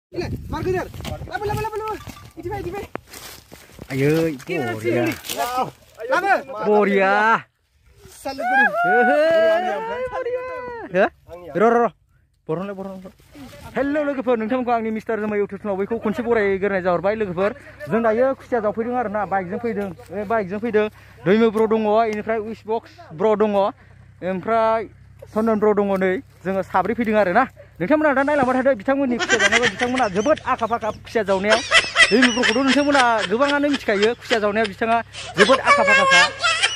Ayo, Boria. Hello लोगोफोर नोंथांमोनखौ आंनि mister जोमै इउटिउब चेनेलाव बयखौ खनसे बरायग्रोनाय जाहरबाय लोगोफोर जों दायो खुसिया जावफैदों आरो ना बाइकजों फैदों दैमु ब्र दङ इनिफ्राय उइस बक्स ब्र दङ ओमफ्राय सन्दन ब्र दङ नै जोङो साब्रै फैदों आरो ना नोंथांमोना दा नायलांबाय थादो बिथांमोननि खुसिया जावनायाव बिथांमोना जोबोद आखा फाखा खुसिया जावनायाव दैमु ब्रखौथ' नोंथांमोना गोबाङानो मिथिखायो खुसिया जावनायाव बिथाङा जोबोद आखा फाखाखा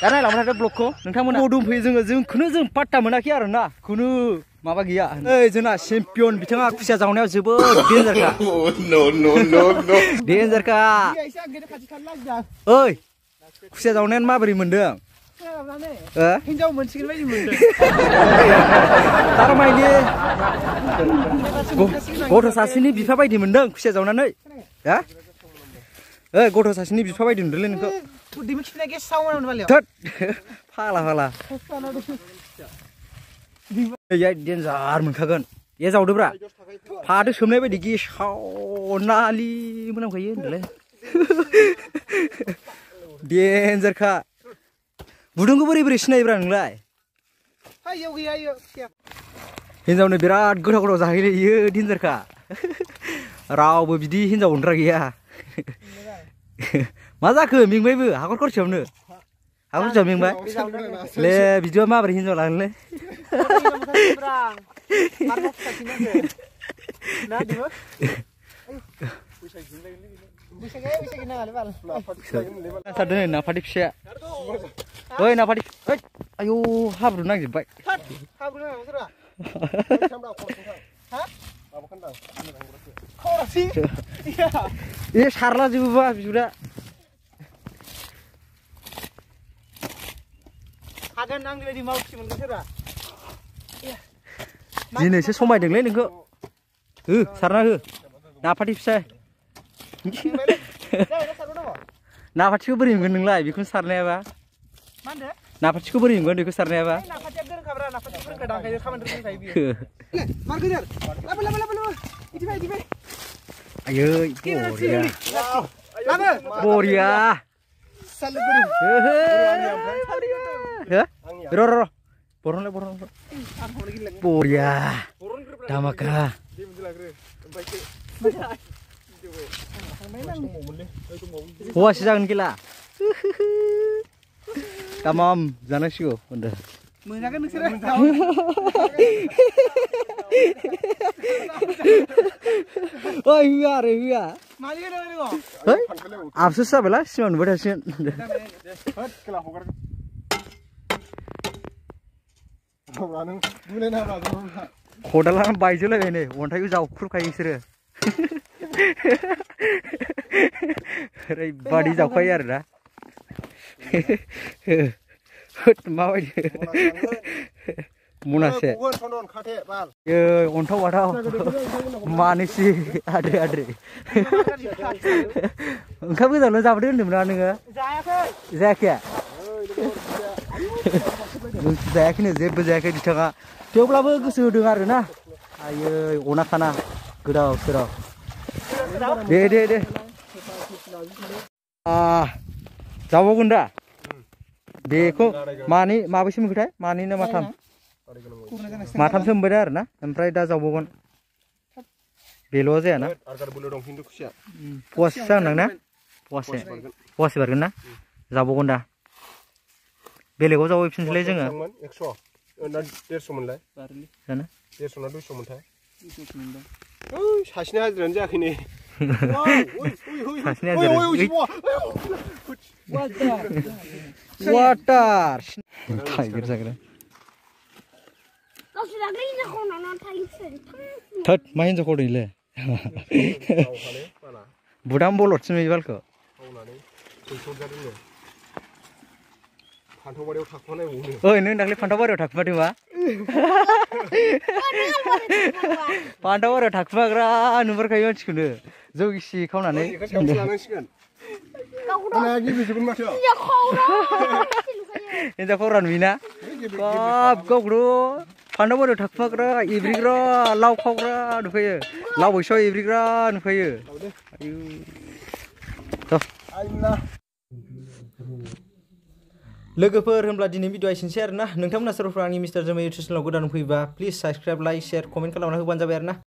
दा नायलांबाय थादो ब्लगखौ नोंथांमोना दंफैयो जोंखौनो जों पात्ता मोनाखै आरो ना खुनु माबा गैया ओइ जोंना चेम्पियन बिथाङा खुसिया जावनायाव जोबोद डेन्जारखा डेन्जारखा ओइ खुसिया जावनायानो माबोरै मोनदों हिनजाव मोनसिगोन बायदि मोनदों थारमाने गथ' सासेनि बिफा बायदि मोनदों खुसिया जावनानै हा ओइ गथ' सासेनि बिफा बायदि मोनदोंलै नोंखौ फाला डेन्जार मोनखागोन ए जावदोब्रा फाथो सोमनाय बायदि गेसाव नालि मोनामखायो होनदोंलाय डेन्जारखा बुदुंखौ बोरै सिनायोब्रा नोंलाय हिनजावनो बिराद गोथाव जाहैनो इयो डेन्जारखा रावबो बिदि हिनजाव मोनग्रा गैया मा जाखो मेंबायबो हाखर खरसेयावनो हाखर खरसेयाव मेंबाय ले बिदिबा माबोरै हिनजाव लागोनलै नाफाथि फिसाया ओइ नाफाथि आयौ हाब्रु नांजोबबाय ए सारला जोबोबा बिजुरा दिनैसो समायदोंलै नोंखौ हो सारना हो नाफाथि फिसा नाफाथिखौ बोरै मोनगोन नोंलाय बेखौनो सारनायाबा नाफाथिखौ बोरै मोनगोन बेखौ सारनायाबा आयै बरिया बरिया दामाका हौवासो जागोन खेला तामाम जानांसिगौ होनदो मोनागोन नोंसोरो ओइ होआ आरो होआ आफसोस जाबायला सिमा नुबाय थासिगोन खदाला बायजोलायबाय नै अन्थाइखौ जावख्रुबखायो बिसोरो ओरैबादि जावखायो आरो ना माबायदि मनासे अन्थाव बाथाव मानोसि आद्रे ओंखाम गोजांनो जाबोदो होनदोंमोन ना नोङो जायाखै जायाखैनो जेबो जायाखै बिथाङा थेवब्लाबो गोसो होदों आरो ना आयै अना खाना गोदाव सोराव दे जाबावगोन दा बेखौ माबैसो मोनखोथाय मानै ना माथामसो मोनबाय दा आरो ना ओमफ्राय दा जावबावगोन बेल' जायाना फवासे जागोन ना फवासे बारगोन ना जाबावगोन दा बेलेगाव जावहैफिनसैलाय जोङो 150 मोनलाय जानो 150 ना 200 मोनथाय सासेनि हाजिरायानो जायाखै नै सासेनि हाजिरा वाटार टाइगर जाग्रा थोद मा हिनजावखौ दैले बुदाम बलदसो नुयो बालखौ फान्थावबारियाव थाखुमानाय मोनो ओइ नों दाख्लै फान्थावबारियाव थाखुमादोंबा फान्थावबारियाव थाखुमाग्रा नुहरखायो मानसिखौनो जौ गिसि खावनानै लानांसिगोन हिन्जावफोरा नुयोना बाब गावखौथ' फान्थाव बोरायाव थाखुमाग्रा एब्रिग्रा लाव खावग्रा नुफैयो लाव बैसोआव एब्रिग्रा नुफैयो आयु लोगोफोर होनब्ला दिनै भिडिअ एसेनोसै आरोना नोंथांमोना सोरबाफोर आंनि मिस्टार जोमै इउटुब चेनेलाव गोदान फैबा please subscribe like share comment खालामना होबानो जाबाय आरोना